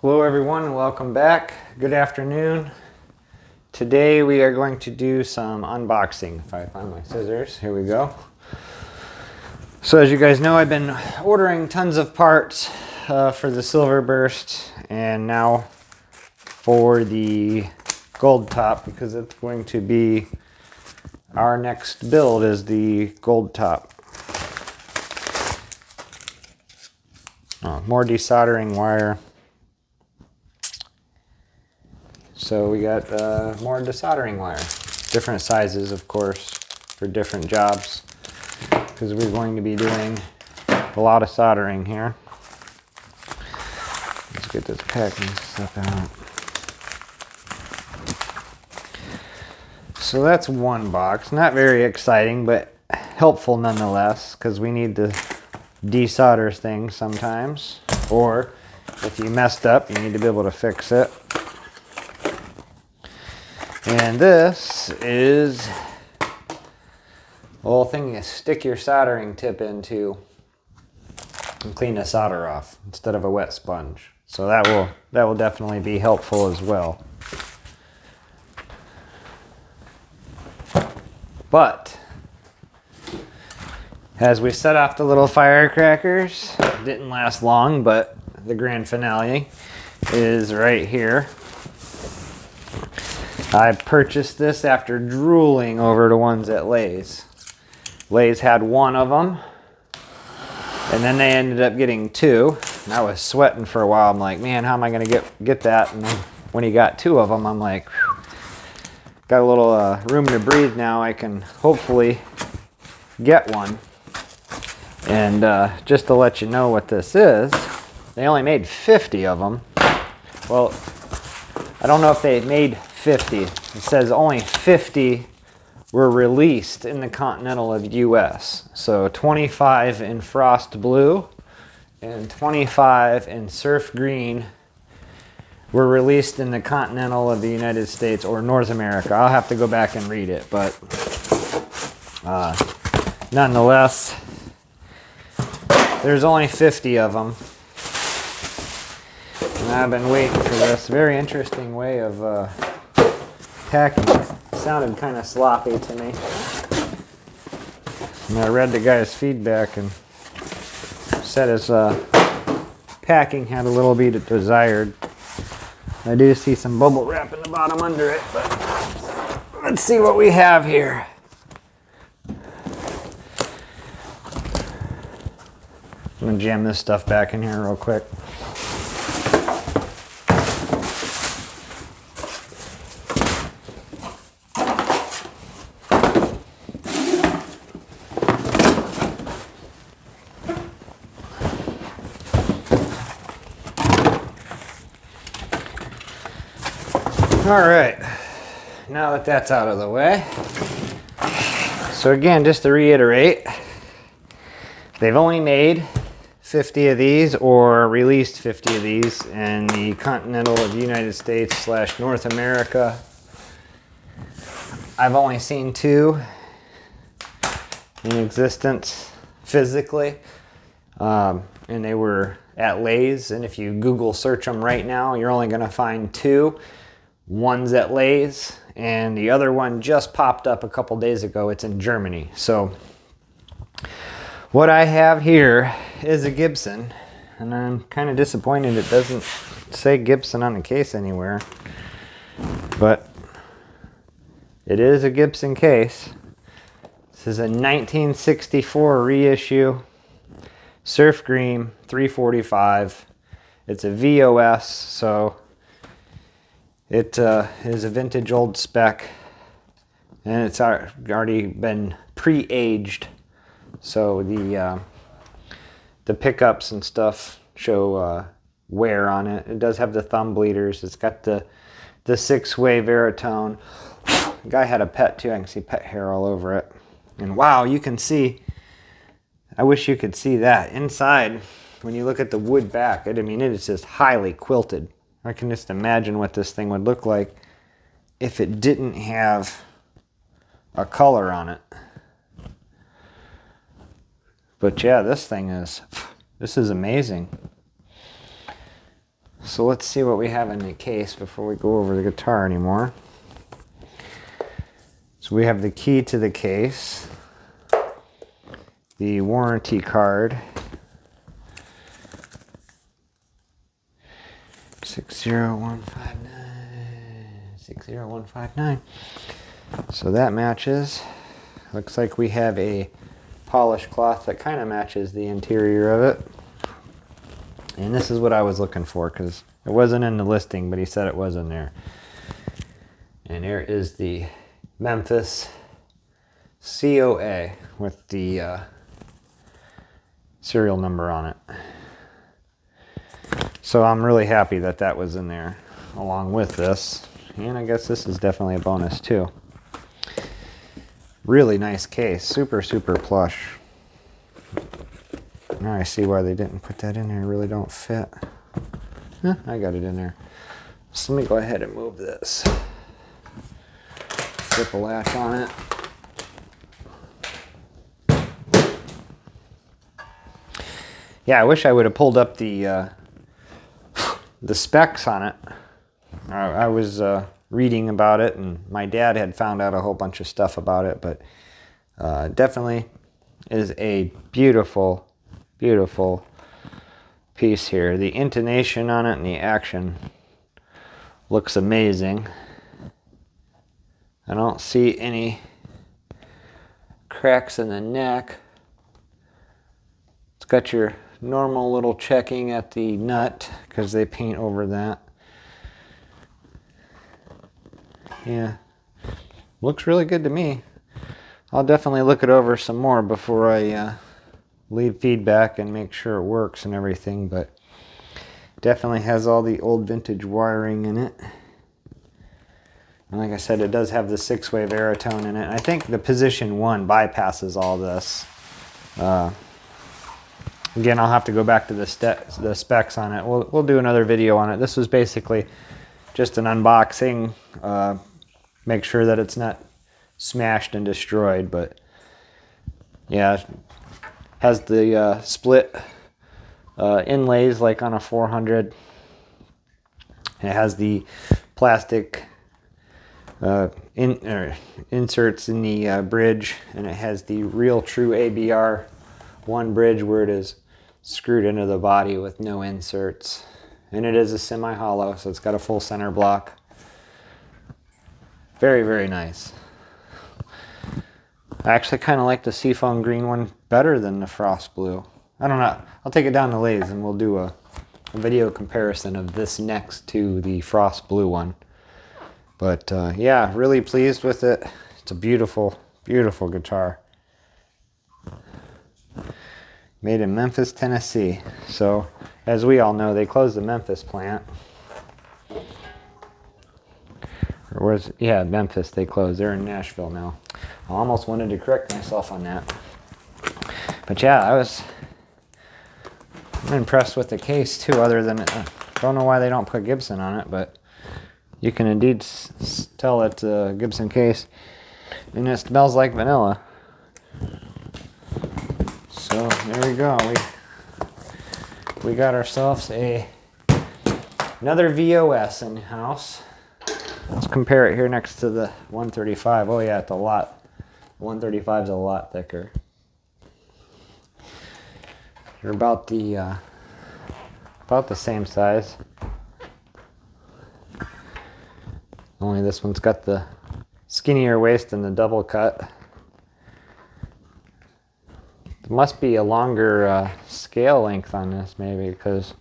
Hello everyone, welcome back. Good afternoon. Today we are going to do some unboxing. If I find my scissors, here we go. So as you guys know, I've been ordering tons of parts for the silver burst and now for the gold top, because it's going to be our next build is the gold top. More desoldering wire. So we got more desoldering wire, different sizes of course for different jobs, because we're going to be doing a lot of soldering here. Let's get this packing stuff out. So that's one box, not very exciting but helpful nonetheless, because we need to desolder things sometimes, or if you messed up you need to be able to fix it. And this is a little thing you stick your soldering tip into and clean the solder off instead of a wet sponge. So that will definitely be helpful as well. But as we set off the little firecrackers, it didn't last long, but the grand finale is right here. I purchased this after drooling over the ones at Lay's. Lay's had one of them, and then they ended up getting two. And I was sweating for a while. I'm like, man, how am I going to get that? And then when he got two of them, I'm like, whew, got a little room to breathe now. I can hopefully get one. And just to let you know what this is, they only made 50 of them. Well, I don't know if they made 50. It says only 50 were released in the continental of US. So 25 in frost blue and 25 in surf green were released in the continental of the United States or North America. I'll have to go back and read it, but nonetheless, there's only 50 of them. And I've been waiting for this very interesting way of packing. It sounded kind of sloppy to me. And I read the guy's feedback and said his packing had a little bit desired. I do see some bubble wrap in the bottom under it, but let's see what we have here. I'm gonna jam this stuff back in here real quick. All right, now that that's out of the way. So again, just to reiterate, they've only made 50 of these or released 50 of these in the continental of the United States / North America. I've only seen two in existence physically, and they were at Lay's, and if you Google search them right now, you're only gonna find two. One's at Lay's, and the other one just popped up a couple days ago. It's in Germany. So what I have here is a Gibson, and I'm kind of disappointed it doesn't say Gibson on the case anywhere, but it is a Gibson case. This is a 1964 reissue, surf green 345. It's a VOS, so it is a vintage old spec, and it's already been pre-aged, so the pickups and stuff show wear on it. It does have the thumb bleeders. It's got the 6-way Veritone. The guy had a pet too. I can see pet hair all over it. And wow, you can see, I wish you could see that inside. When you look at the wood back, I mean, it is just highly quilted. I can just imagine what this thing would look like if it didn't have a color on it. But yeah, this is amazing. So let's see what we have in the case before we go over the guitar anymore. So we have the key to the case, the warranty card, 60159. So that matches. Looks like we have a polished cloth that kind of matches the interior of it. And this is what I was looking for because it wasn't in the listing, but he said it was in there. And there is the Memphis COA with the serial number on it. So I'm really happy that that was in there along with this. And I guess this is definitely a bonus too. Really nice case, super plush. Now I see why they didn't put that in there. It really don't fit. I got it in there. So let me go ahead and move this. Flip a latch on it. Yeah, I wish I would have pulled up the specs on it. I was reading about it, and my dad had found out a whole bunch of stuff about it, but definitely is a beautiful piece here. The intonation on it and the action looks amazing. I don't see any cracks in the neck. It's got your normal little checking at the nut because they paint over that. Yeah, looks really good to me. I'll definitely look it over some more before I leave feedback and make sure it works and everything, but definitely has all the old vintage wiring in it. And like I said, it does have the 6-wave Aerotone in it. I think the position 1 bypasses all this. Again, I'll have to go back to the specs on it. We'll do another video on it. This was basically just an unboxing. Make sure that it's not smashed and destroyed, but yeah, has the split inlays like on a 400. It has the plastic inserts in the bridge, and it has the real true ABR 1 bridge where it is screwed into the body with no inserts. And it is a semi-hollow, so it's got a full center block. Very nice. I actually kind of like the seafoam green one better than the frost blue. I don't know. I'll take it down to Lay's and we'll do a video comparison of this next to the frost blue one. But yeah, really pleased with it. It's a beautiful guitar. Made in Memphis, Tennessee. So, as we all know, they closed the Memphis plant. Yeah, Memphis, they closed. They're in Nashville now. I almost wanted to correct myself on that. But yeah, I'm impressed with the case too, other than, don't know why they don't put Gibson on it, but you can indeed tell it's a Gibson case. And it smells like vanilla. So there we go. We got ourselves another VOS in the house. Let's compare it here next to the 135. Oh yeah, it's a lot. 135 is a lot thicker. They're about the same size. Only this one's got the skinnier waist and the double cut. There must be a longer scale length on this, maybe, because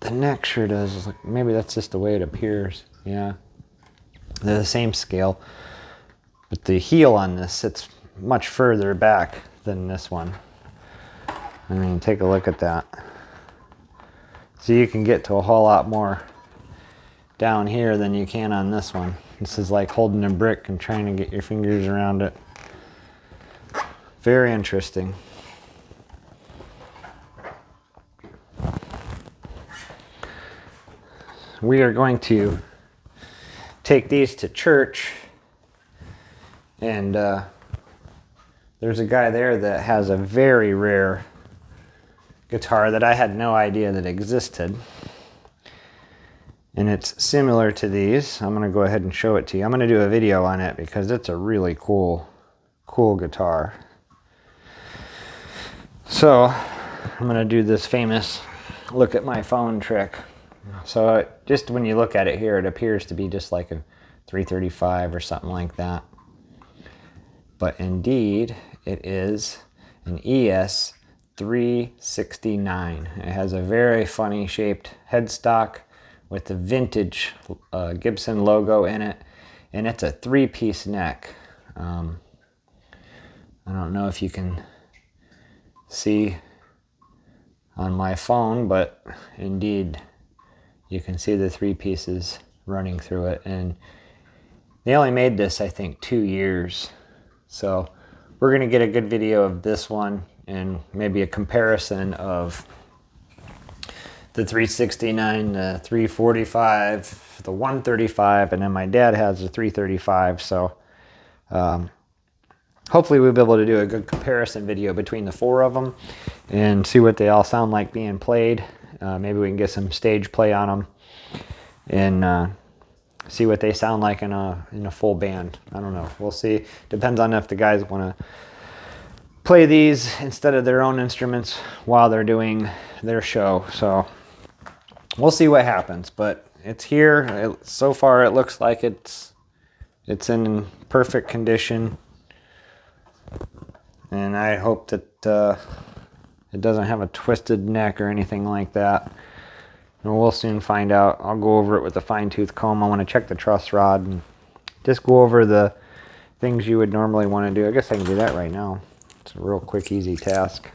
the neck sure does. Maybe that's just the way it appears. Yeah, they're the same scale, but the heel on this sits much further back than this one. I mean, take a look at that. So you can get to a whole lot more down here than you can on this one. This is like holding a brick and trying to get your fingers around it. Very interesting. We are going to take these to church, and there's a guy there that has a very rare guitar that I had no idea that existed. And it's similar to these. I'm going to go ahead and show it to you. I'm going to do a video on it because it's a really cool guitar. So I'm going to do this famous look at my phone trick. So just when you look at it here, it appears to be just like a 335 or something like that. But indeed, it is an ES-345. It has a very funny shaped headstock with the vintage Gibson logo in it, and it's a 3-piece neck. I don't know if you can see on my phone, but indeed you can see the 3 pieces running through it, and they only made this, I think, 2 years. So we're going to get a good video of this one and maybe a comparison of the 369, the 345, the 135, and then my dad has a 335. So hopefully we'll be able to do a good comparison video between the 4 of them and see what they all sound like being played. Maybe we can get some stage play on them and see what they sound like in a full band. I don't know. We'll see. Depends on if the guys want to play these instead of their own instruments while they're doing their show. So we'll see what happens, but it's here. So far it looks like it's in perfect condition, and I hope that it doesn't have a twisted neck or anything like that. And we'll soon find out. I'll go over it with a fine-tooth comb. I want to check the truss rod and just go over the things you would normally want to do. I guess I can do that right now. It's a real quick, easy task.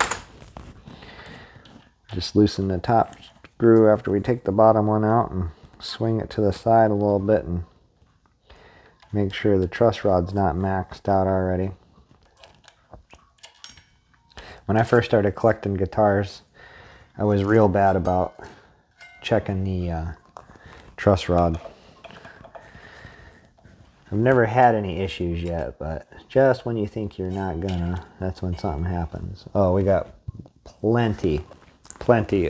Just loosen the top screw after we take the bottom one out and swing it to the side a little bit and make sure the truss rod's not maxed out already. When I first started collecting guitars, I was real bad about checking the truss rod. I've never had any issues yet, but just when you think you're not gonna, that's when something happens. Oh, we got plenty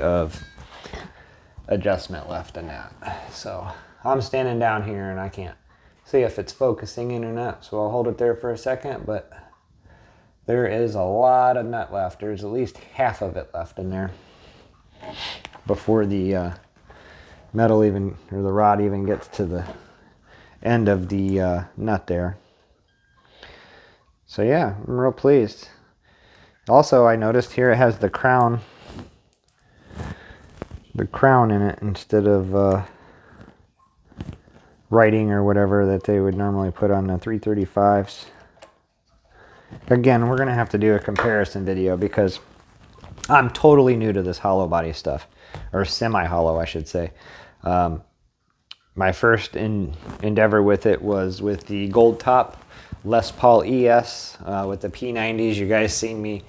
of adjustment left in that. So I'm standing down here and I can't see if it's focusing in or not, so I'll hold it there for a second, but there is a lot of nut left. There's at least half of it left in there before the metal even, or the rod even gets to the end of the nut there. So yeah, I'm real pleased. Also, I noticed here it has the crown in it instead of writing or whatever that they would normally put on the 335s. Again, we're going to have to do a comparison video because I'm totally new to this hollow body stuff, or semi-hollow, I should say. My first endeavor with it was with the gold top Les Paul ES with the P90s. You guys seen me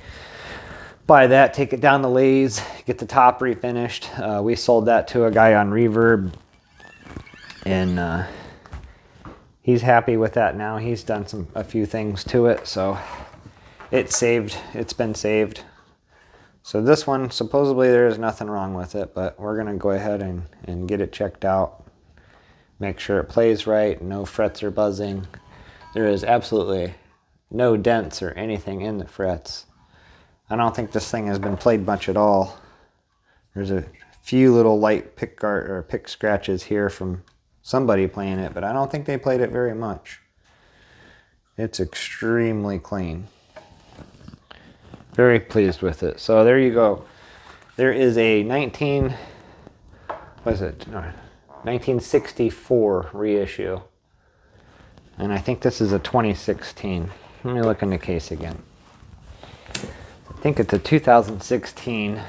buy that, take it down the lathe, get the top refinished. We sold that to a guy on Reverb, and he's happy with that now. He's done a few things to it, so it's been saved. So this one, supposedly there is nothing wrong with it, but we're going to go ahead and get it checked out. Make sure it plays right, no frets are buzzing. There is absolutely no dents or anything in the frets. I don't think this thing has been played much at all. There's a few little light pick scratches here from somebody playing it, but I don't think they played it very much. It's extremely clean. Very pleased with it. So there you go. There is a 1964 reissue. And I think this is a 2016. Let me look in the case again. I think it's a 2016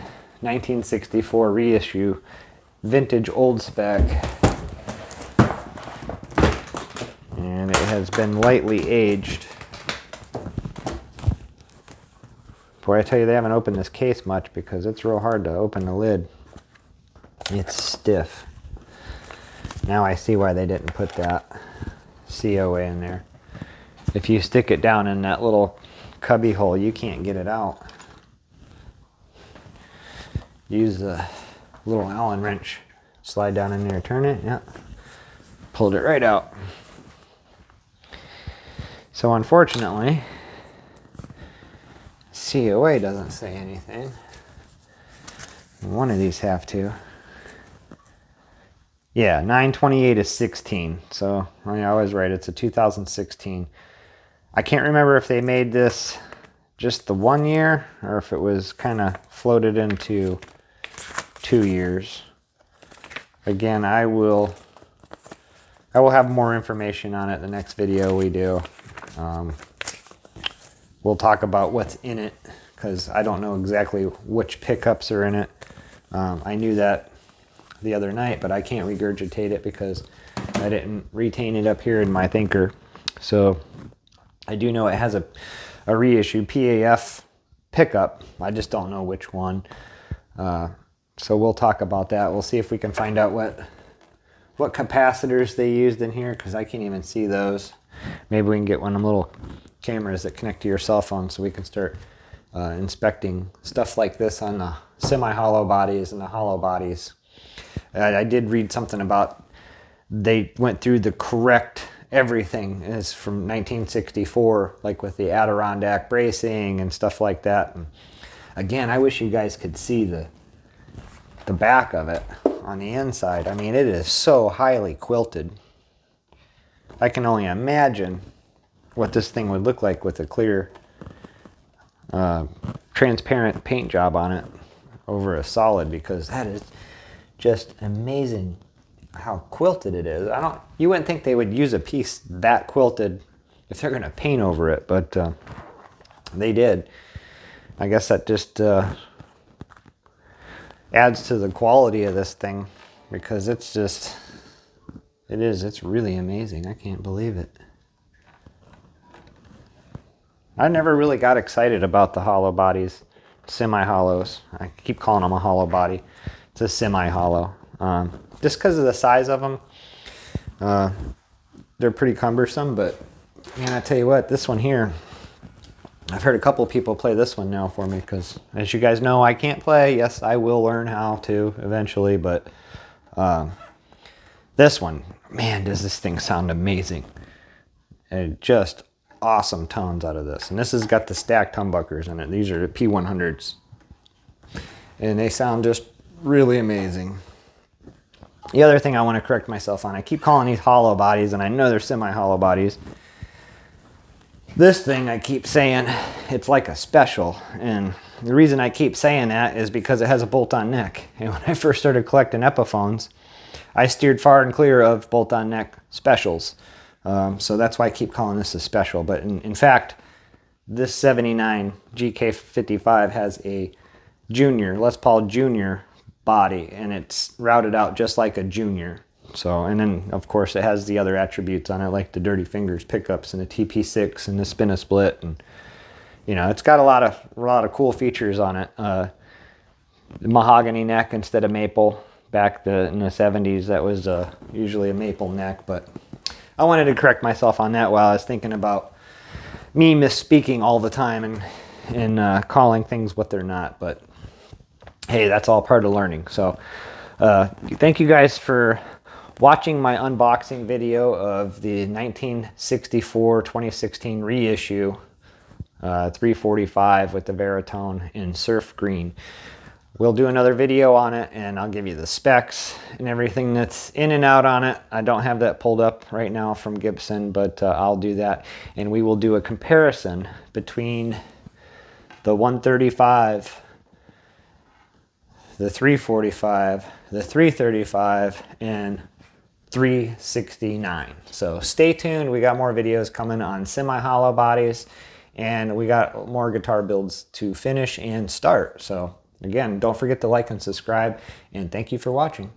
1964 reissue, vintage old spec. And it has been lightly aged. Boy, I tell you, they haven't opened this case much because it's real hard to open the lid. It's stiff. Now I see why they didn't put that COA in there. If you stick it down in that little cubby hole, you can't get it out. use a little Allen wrench. Slide down in there, turn it, yeah. Pulled it right out. So unfortunately, COA doesn't say anything. One of these have to. Yeah, 928 is 16. So I was right, it's a 2016. I can't remember if they made this just the 1 year or if it was kind of floated into 2 years. Again, I will have more information on it the next video we do. We'll talk about what's in it because I don't know exactly which pickups are in it. I knew that the other night, but I can't regurgitate it because I didn't retain it up here in my thinker. So I do know it has a reissue PAF pickup. I just don't know which one. So we'll talk about that. We'll see if we can find out what capacitors they used in here because I can't even see those. Maybe we can get one of them little cameras that connect to your cell phone so we can start inspecting stuff like this on the semi-hollow bodies and the hollow bodies. I did read something about they went through the correct everything is from 1964, like with the Adirondack bracing and stuff like that. And again, I wish you guys could see the back of it on the inside. I mean, it is so highly quilted. I can only imagine what this thing would look like with a clear transparent paint job on it over a solid, because that is just amazing how quilted it is. You wouldn't think they would use a piece that quilted if they're going to paint over it, but they did. I guess that just adds to the quality of this thing, because it's really amazing. I can't believe it. I never really got excited about the hollow bodies, semi-hollows. I keep calling them a hollow body. It's a semi-hollow. Just because of the size of them. They're pretty cumbersome, but man, I tell you what, this one here, I've heard a couple of people play this one now for me, because as you guys know, I can't play. Yes, I will learn how to eventually, but this one, man, does this thing sound amazing. And just awesome tones out of this. And this has got the stacked humbuckers in it. These are the P100s. And they sound just really amazing. The other thing I want to correct myself on, I keep calling these hollow bodies, and I know they're semi-hollow bodies. This thing, I keep saying it's like a special, and the reason I keep saying that is because it has a bolt-on neck. And when I first started collecting Epiphones, I steered far and clear of bolt-on neck specials. So that's why I keep calling this a special. But in fact, this 79 GK55 has a junior, Les Paul Junior body, and it's routed out just like a junior. So, and then of course it has the other attributes on it, like the Dirty Fingers pickups and the TP6 and the spin-a-split, and you know, it's got a lot of cool features on it. The mahogany neck instead of maple. Back in the 70s, that was usually a maple neck, but I wanted to correct myself on that while I was thinking about me misspeaking all the time and calling things what they're not. But hey, that's all part of learning. So thank you guys for watching my unboxing video of the 1964-2016 reissue 345 with the Veritone in surf green. We'll do another video on it, and I'll give you the specs and everything that's in and out on it. I don't have that pulled up right now from Gibson, but I'll do that. And we will do a comparison between the 135, the 345, the 335, and 369. So stay tuned. We got more videos coming on semi-hollow bodies, and we got more guitar builds to finish and start. So again, don't forget to like and subscribe, and thank you for watching.